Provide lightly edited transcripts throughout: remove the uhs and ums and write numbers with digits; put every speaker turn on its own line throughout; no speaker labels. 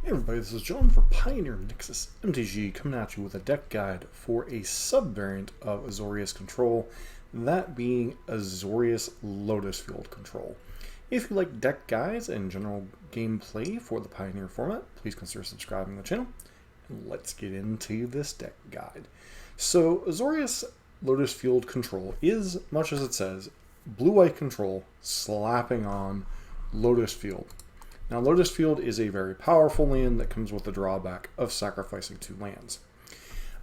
Hey everybody, this is John for Pioneer Nexus MTG coming at you with a deck guide for a subvariant of Azorius control, that being Azorius Lotus Field control. If you like deck guides and general gameplay for the Pioneer format, please consider subscribing to the channel. And let's get into this deck guide. So Azorius Lotus Field control is, much as it says, blue-white control slapping on Lotus Field. Now, Lotus Field is a very powerful land that comes with the drawback of sacrificing 2 lands.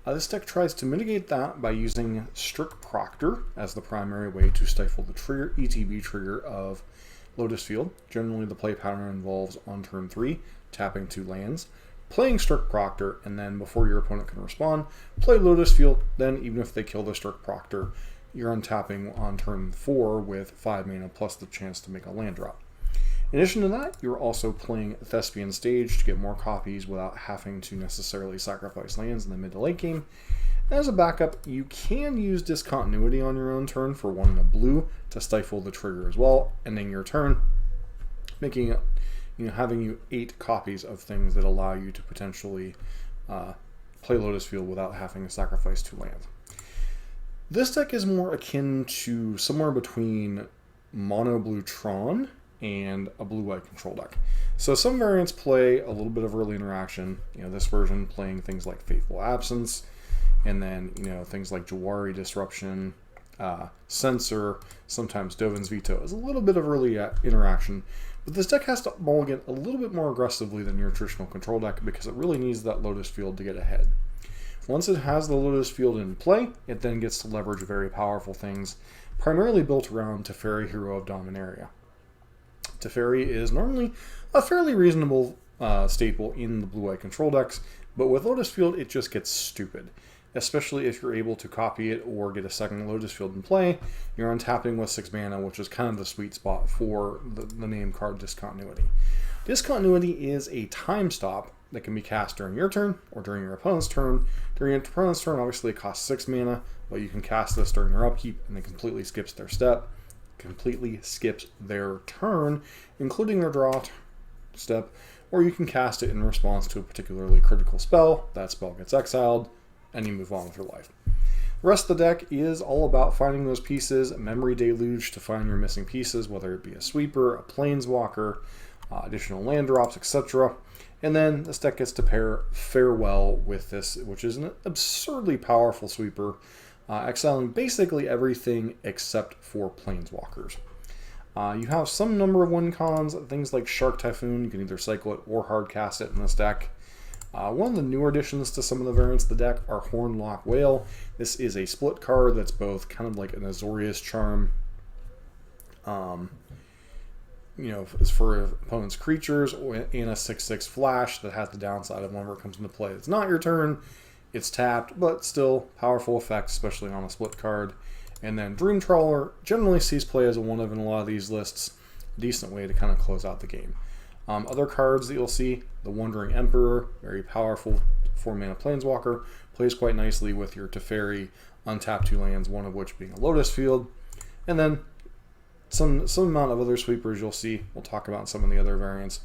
This deck tries to mitigate that by using Strict Proctor as the primary way to stifle the trigger, ETB trigger of Lotus Field. Generally, the play pattern involves on turn 3, tapping 2 lands, playing Strict Proctor, and then before your opponent can respond, play Lotus Field. Then, even if they kill the Strict Proctor, you're untapping on turn 4 with 5 mana plus the chance to make a land drop. In addition to that, you're also playing Thespian Stage to get more copies without having to necessarily sacrifice lands in the mid to late game. As a backup, you can use Discontinuity on your own turn for 1 and a blue to stifle the trigger as well, ending your turn, making it, having you 8 copies of things that allow you to potentially play Lotus Field without having to sacrifice 2 lands. This deck is more akin to somewhere between Mono Blue Tron and a blue-white control deck. So some variants play a little bit of early interaction. This version playing things like Fateful Absence, and then things like Jawari Disruption, Censor, sometimes Dovin's Veto is a little bit of early interaction. But this deck has to mulligan a little bit more aggressively than your traditional control deck because it really needs that Lotus Field to get ahead. Once it has the Lotus Field in play, it then gets to leverage very powerful things, primarily built around Teferi, Hero of Dominaria. Teferi is normally a fairly reasonable staple in the blue-white control decks, but with Lotus Field it just gets stupid, especially if you're able to copy it or get a second Lotus Field in play. You're untapping with 6 mana, which is kind of the sweet spot for the name card Discontinuity. Discontinuity is a time stop that can be cast during your turn or during your opponent's turn. During your opponent's turn, obviously it costs 6 mana, but you can cast this during their upkeep and it completely skips their turn, including their draw step, or you can cast it in response to a particularly critical spell. That spell gets exiled, and you move on with your life. The rest of the deck is all about finding those pieces, Memory Deluge to find your missing pieces, whether it be a sweeper, a planeswalker, additional land drops, etc. And then this deck gets to pair Farewell with this, which is an absurdly powerful sweeper, exiling basically everything except for planeswalkers. You have some number of win cons, things like Shark Typhoon. You can either cycle it or hard cast it in this deck. One of the newer additions to some of the variants of the deck are Hornlock Whale. This is a split card that's both kind of like an Azorius charm, is for opponent's creatures, and a 6/6 flash that has the downside of whenever it comes into play. It's not your turn. It's tapped, but still powerful effect, especially on a split card. And then Dream Trawler generally sees play as a one of in a lot of these lists. Decent way to kind of close out the game. Other cards that you'll see, the Wandering Emperor, very powerful 4-mana planeswalker, plays quite nicely with your Teferi, untap 2 lands, one of which being a Lotus Field. And then some amount of other sweepers you'll see. We'll talk about some of the other variants.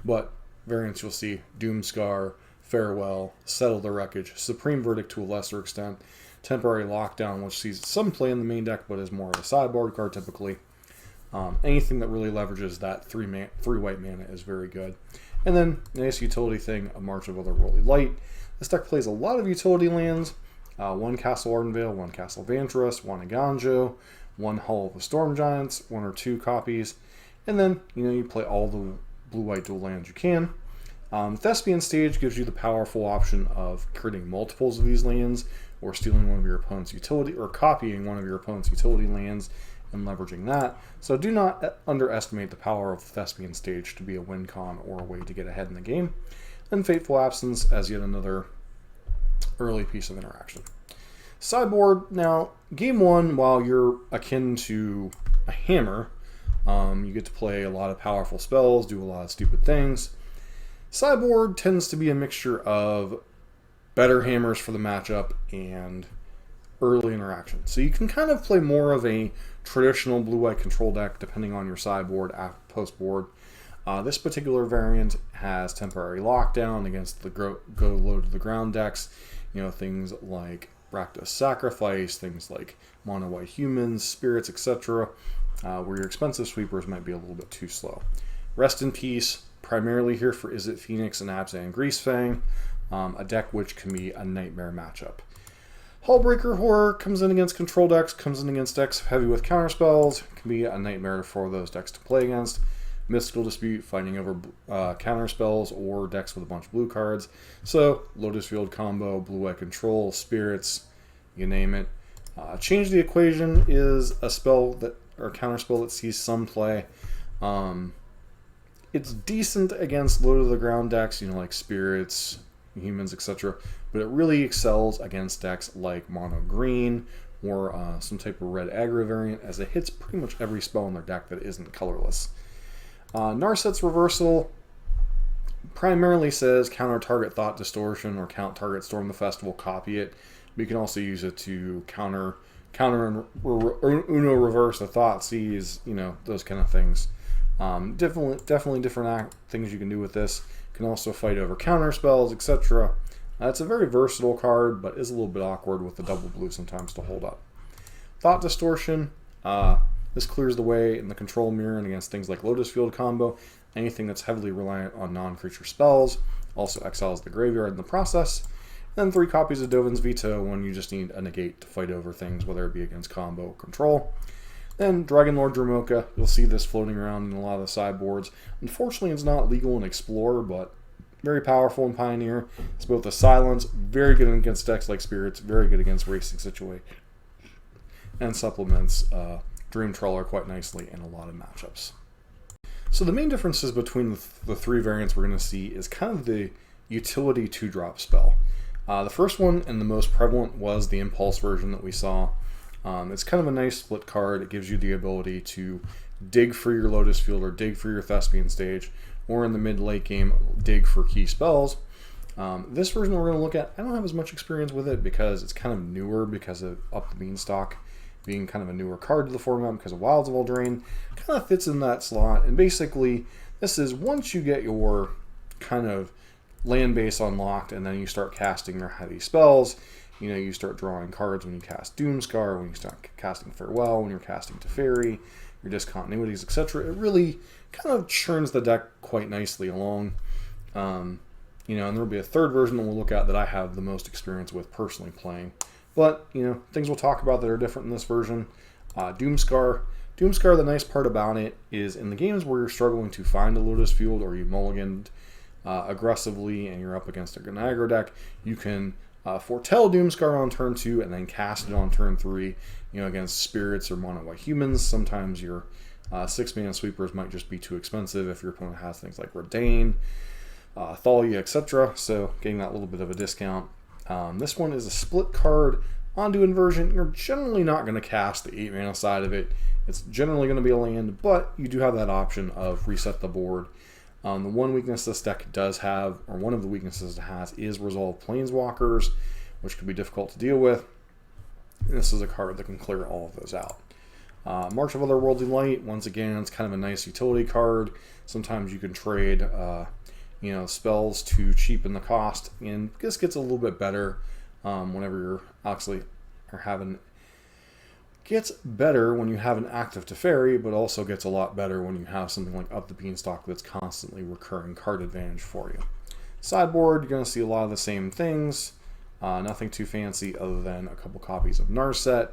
But variants you'll see, Doomscar, Farewell, Settle the Wreckage, Supreme Verdict to a lesser extent, Temporary Lockdown, which sees some play in the main deck but is more of a sideboard card typically. Anything that really leverages that 3 white mana is very good. And then nice utility thing, a March of Otherworldly Light. This deck plays a lot of utility lands. 1 Castle Ardenvale, 1 Castle Vantress, 1 Aganjo, 1 Hall of the Storm Giants, 1 or 2 copies. And then you play all the blue-white dual lands you can. Thespian Stage gives you the powerful option of creating multiples of these lands, or stealing one of your opponent's utility, or copying one of your opponent's utility lands and leveraging that. So do not underestimate the power of the Thespian Stage to be a win con or a way to get ahead in the game. And Fateful Absence as yet another early piece of interaction. Sideboard, now, game 1, while you're akin to a hammer, you get to play a lot of powerful spells, do a lot of stupid things. Sideboard tends to be a mixture of better hammers for the matchup and early interaction. So you can kind of play more of a traditional blue-white control deck depending on your sideboard, post-board. This particular variant has temporary lockdown against the go low to the ground decks. You know, things like Rakdos Sacrifice, things like mono white humans, spirits, etc., where your expensive sweepers might be a little bit too slow. Rest in Peace, primarily here for Izzet Phoenix and Abzan Greasefang, a deck which can be a nightmare matchup. Hullbreaker Horror comes in against control decks, comes in against decks heavy with counterspells, can be a nightmare for those decks to play against. Mystical Dispute, fighting over counterspells or decks with a bunch of blue cards. So, Lotus Field combo, blue-white control, spirits, you name it. Change the Equation is a spell that, or counterspell that sees some play. It's decent against low-to-the-ground decks, you know, like spirits, humans, etc., but it really excels against decks like mono green or some type of red aggro variant, as it hits pretty much every spell in their deck that isn't colorless. Narset's Reversal primarily says counter target Thought Distortion or count target Storm the Festival, copy it. But you can also use it to counter and Uno reverse the Thoughtseize, you know, those kind of things. Definitely different things you can do with this. You can also fight over counter spells, etc. It's a very versatile card, but is a little bit awkward with the double blue sometimes to hold up. Thought Distortion. This clears the way in the control mirror and against things like Lotus Field combo, anything that's heavily reliant on non-creature spells. Also exiles the graveyard in the process. And then 3 copies of Dovin's Veto when you just need a negate to fight over things, whether it be against combo or control. Then Dragonlord Dromoka, you'll see this floating around in a lot of the sideboards. Unfortunately, it's not legal in Explorer, but very powerful in Pioneer. It's both a silence, very good against decks like Spirits, very good against Racing Situation, and supplements Dream Trawler quite nicely in a lot of matchups. So the main differences between the 3 variants we're going to see is kind of the utility 2-drop spell. The first one and the most prevalent was the Impulse version that we saw. It's kind of a nice split card. It gives you the ability to dig for your Lotus Field or dig for your Thespian Stage, or in the mid-late game, dig for key spells. This version we're going to look at, I don't have as much experience with it because it's kind of newer because of Up the Beanstalk being kind of a newer card to the format because of Wilds of Eldraine. Kind of fits in that slot, and basically this is once you get your kind of land base unlocked and then you start casting your heavy spells, you know, you start drawing cards when you cast Doomscar, when you start casting Farewell, when you're casting Teferi, your discontinuities, etc. It really kind of churns the deck quite nicely along. You know, and there'll be a third version that we'll look at that I have the most experience with personally playing. But, you know, things we'll talk about that are different in this version. Doomscar. Doomscar, the nice part about it is in the games where you're struggling to find a Lotus Field or you mulliganed aggressively and you're up against a aggro deck, you can foretell Doomscar on turn 2 and then cast it on turn 3, you know, against spirits or mono white humans. Sometimes your 6-mana sweepers might just be too expensive if your opponent has things like Redain, Thalia, etc. So getting that little bit of a discount. This one is a split card onto Inversion. You're generally not going to cast the 8-mana side of it. It's generally going to be a land, but you do have that option of reset the board. The one weakness this deck does have, or one of the weaknesses it has, is Resolve Planeswalkers, which could be difficult to deal with. And this is a card that can clear all of those out. March of Otherworldly Light, once again, it's kind of a nice utility card. Sometimes you can trade you know, spells to cheapen the cost, and this gets a little bit better whenever you're actually gets better when you have an active Teferi, but also gets a lot better when you have something like Up the Beanstalk that's constantly recurring card advantage for you. Sideboard, you're going to see a lot of the same things, nothing too fancy other than a couple copies of Narset.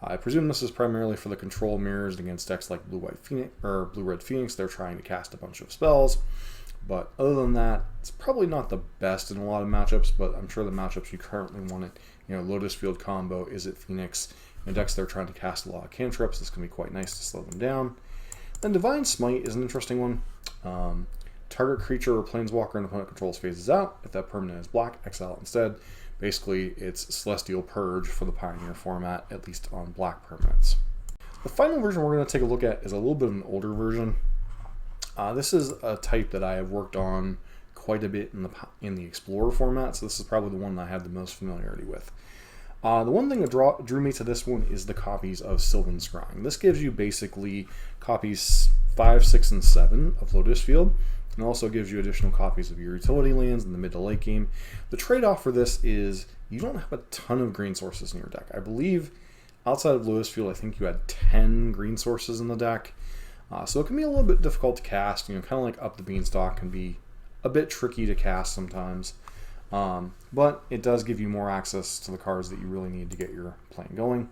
I presume this is primarily for the control mirrors against decks like Blue-White Phoenix or Blue-Red Phoenix. They're trying to cast a bunch of spells. But other than that, it's probably not the best in a lot of matchups, but I'm sure the matchups you currently want it, you know, Lotus Field combo, Izzet Phoenix, and decks they're trying to cast a lot of cantrips. This can be quite nice to slow them down. Then Divine Smite is an interesting one. Target creature or planeswalker an opponent controls phases out. If that permanent is black, exile it instead. Basically, it's Celestial Purge for the Pioneer format, at least on black permanents. The final version we're going to take a look at is a little bit of an older version. This is a type that I have worked on quite a bit in the Explorer format, so this is probably the one that I have the most familiarity with. The one thing that drew me to this one is the copies of Sylvan Scrying. This gives you basically copies 5, 6, and 7 of Lotus Field, and also gives you additional copies of your utility lands in the mid to late game. The trade-off for this is you don't have a ton of green sources in your deck. I believe outside of Lotus Field, I think you had 10 green sources in the deck. So it can be a little bit difficult to cast. Kind of like Up the Beanstalk can be a bit tricky to cast sometimes. But it does give you more access to the cards that you really need to get your playing going.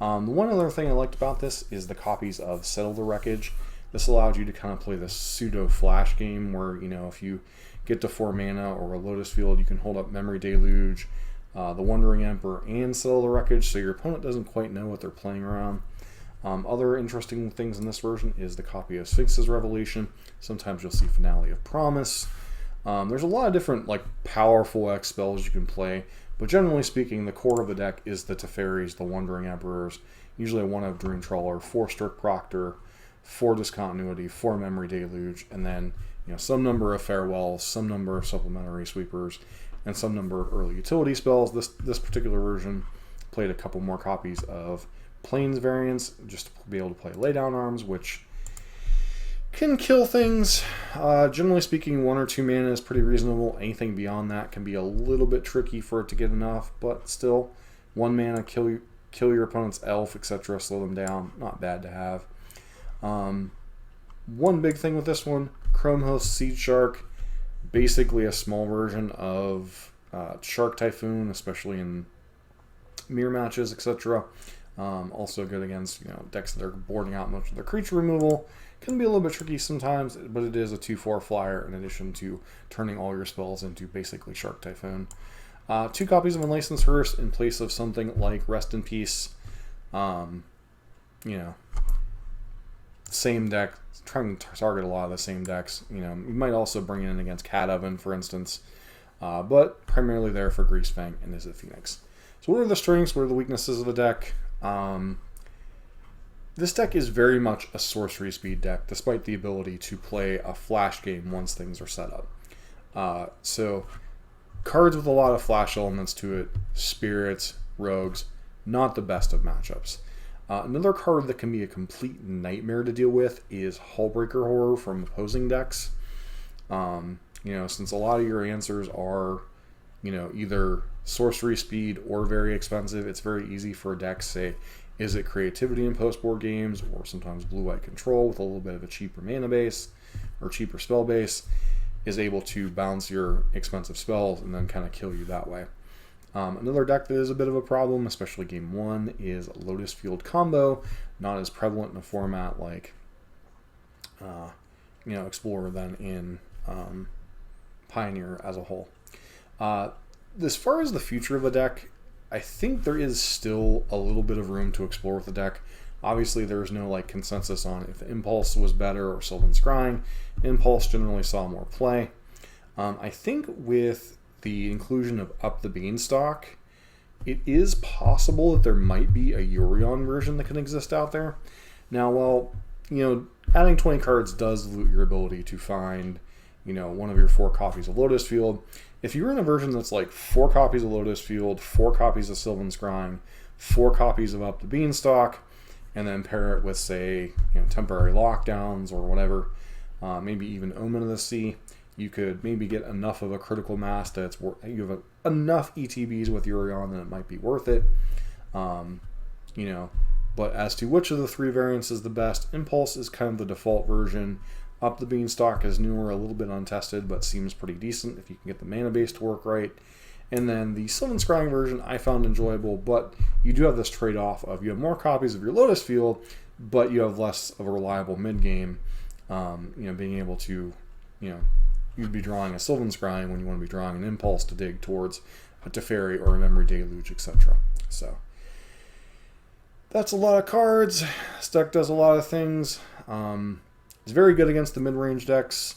The one other thing I liked about this is the copies of Settle the Wreckage. This allowed you to kind of play this pseudo flash game where, if you get to 4 mana or a Lotus Field, you can hold up Memory Deluge, the Wandering Emperor, and Settle the Wreckage, so your opponent doesn't quite know what they're playing around. Other interesting things in this version is the copy of Sphinx's Revelation. Sometimes you'll see Finale of Promise. There's a lot of different powerful X spells you can play, but generally speaking, the core of the deck is the Teferis, the Wandering Emperors, usually one of Dream Trawler, 4 Strict Proctor, 4 Discontinuity, 4 Memory Deluge, and then some number of Farewells, some number of Supplementary Sweepers, and some number of early utility spells. This particular version played a couple more copies of Plains variants, just to be able to play Laydown Arms, which can kill things. Generally speaking, 1 or 2 mana is pretty reasonable. Anything beyond that can be a little bit tricky for it to get enough, but still, 1 mana, kill your opponent's elf, etc., slow them down, not bad to have. One big thing with this one, Chrome Host Seed Shark, basically a small version of Shark Typhoon, especially in mirror matches, etc. Also good against decks that are boarding out much of their creature removal. Can be a little bit tricky sometimes, but it is a 2/4 flyer in addition to turning all your spells into basically Shark Typhoon. 2 copies of Unlicensed Hearse in place of something like Rest in Peace. Same deck, trying to target a lot of the same decks. You might also bring it in against Cat Oven, for instance, but primarily there for Greasefang and Izzet Phoenix. So what are the strengths? What are the weaknesses of the deck? This deck is very much a sorcery speed deck, despite the ability to play a flash game once things are set up. So cards with a lot of flash elements to it, spirits, rogues, not the best of matchups. Another card that can be a complete nightmare to deal with is Hullbreaker Horror from opposing decks. Since a lot of your answers are, either sorcery speed or very expensive, it's very easy for a deck, say, is it creativity in post-board games, or sometimes blue-white control with a little bit of a cheaper mana base or cheaper spell base, is able to bounce your expensive spells and then kind of kill you that way. Another deck that is a bit of a problem, especially game 1, is Lotus Field Combo. Not as prevalent in a format like Explorer than in Pioneer as a whole. As far as the future of the deck, I think there is still a little bit of room to explore with the deck. Obviously, there's no consensus on if Impulse was better or Sylvan Scrying. Impulse generally saw more play. I think with the inclusion of Up the Beanstalk, it is possible that there might be a Yorion version that can exist out there. Now, while adding 20 cards does dilute your ability to find one of your 4 copies of Lotus Field, if you're in a version that's 4 copies of Lotus Field, 4 copies of Sylvan Scrying, 4 copies of Up the Beanstalk, and then pair it with, say, temporary lockdowns or whatever, maybe even Omen of the Sea, you could maybe get enough of a critical mass that you have enough ETBs with Yorion that it might be worth it. But as to which of the 3 variants is the best, Impulse is kind of the default version. Up the Beanstalk is newer, a little bit untested, but seems pretty decent if you can get the mana base to work right. And then the Sylvan Scrying version I found enjoyable, but you do have this trade-off of you have more copies of your Lotus Field, but you have less of a reliable mid-game. Being able to, you'd be drawing a Sylvan Scrying when you want to be drawing an Impulse to dig towards a Teferi or a Memory Deluge, etc. So that's a lot of cards. This deck does a lot of things. It's very good against the mid-range decks.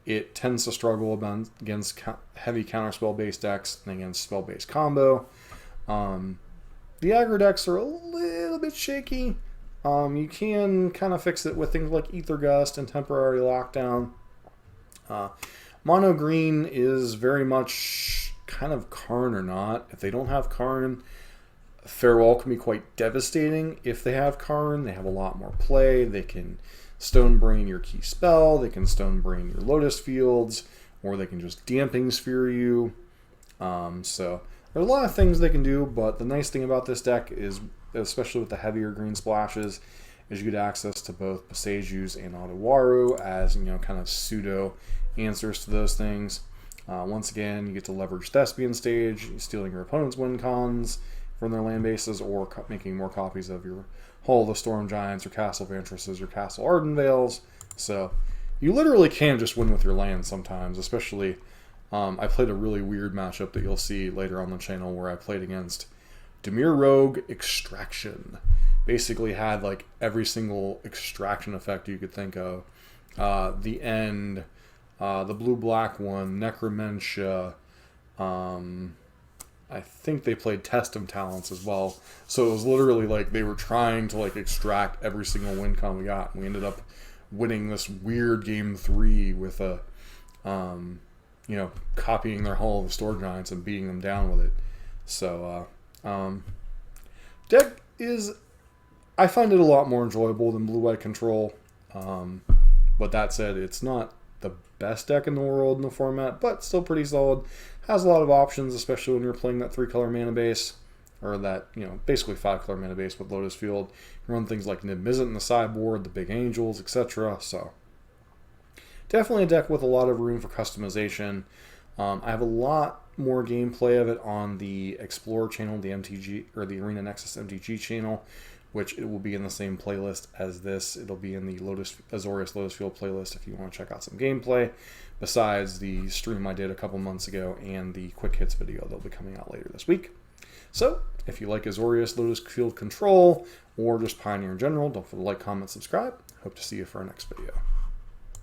It tends to struggle against heavy counterspell-based decks and against spell-based combo. The aggro decks are a little bit shaky. You can kind of fix it with things like Ether Gust and Temporary Lockdown. Mono Green is very much kind of Karn or not. If they don't have Karn, Farewell can be quite devastating. If they have Karn, they have a lot more play. They can Stone Brain your key spell, they can Stone Brain your Lotus Fields, or they can just Damping Sphere you. So there's a lot of things they can do, but the nice thing about this deck is, especially with the heavier green splashes, is you get access to both Passages and Otawaru as, kind of pseudo answers to those things. Once again, you get to leverage Thespian Stage, stealing your opponent's win cons from their land bases, or making more copies of your Hall of the Storm Giants, or Castle Vantresses, or Castle Ardenvales. So you literally can just win with your land sometimes, especially I played a really weird matchup that you'll see later on the channel where I played against Dimir Rogue Extraction. Basically had like every single extraction effect you could think of. The End, the blue-black one, Necromentia, I think they played Test of Talents as well. So it was literally like they were trying to like extract every single win con we got. And we ended up winning this weird game 3 with a, copying their Hall of the Storm Giants and beating them down with it. So, deck is, I find it a lot more enjoyable than Blue-White Control. But that said, it's not the best deck in the world in the format, but still pretty solid. Has a lot of options, especially when you're playing that 3-color mana base, or that, basically 5-color mana base with Lotus Field. You run things like Nib Mizzet in the sideboard, the Big Angels, etc. So, definitely a deck with a lot of room for customization. I have a lot more gameplay of it on the Explorer channel, the MTG, or the Arena Nexus MTG channel, which it will be in the same playlist as this. It'll be in the Azorius Lotus Field playlist if you want to check out some gameplay, besides the stream I did a couple months ago and the Quick Hits video that'll be coming out later this week. So, if you like Azorius Lotus Field Control, or just Pioneer in general, don't forget to like, comment, subscribe. Hope to see you for our next video.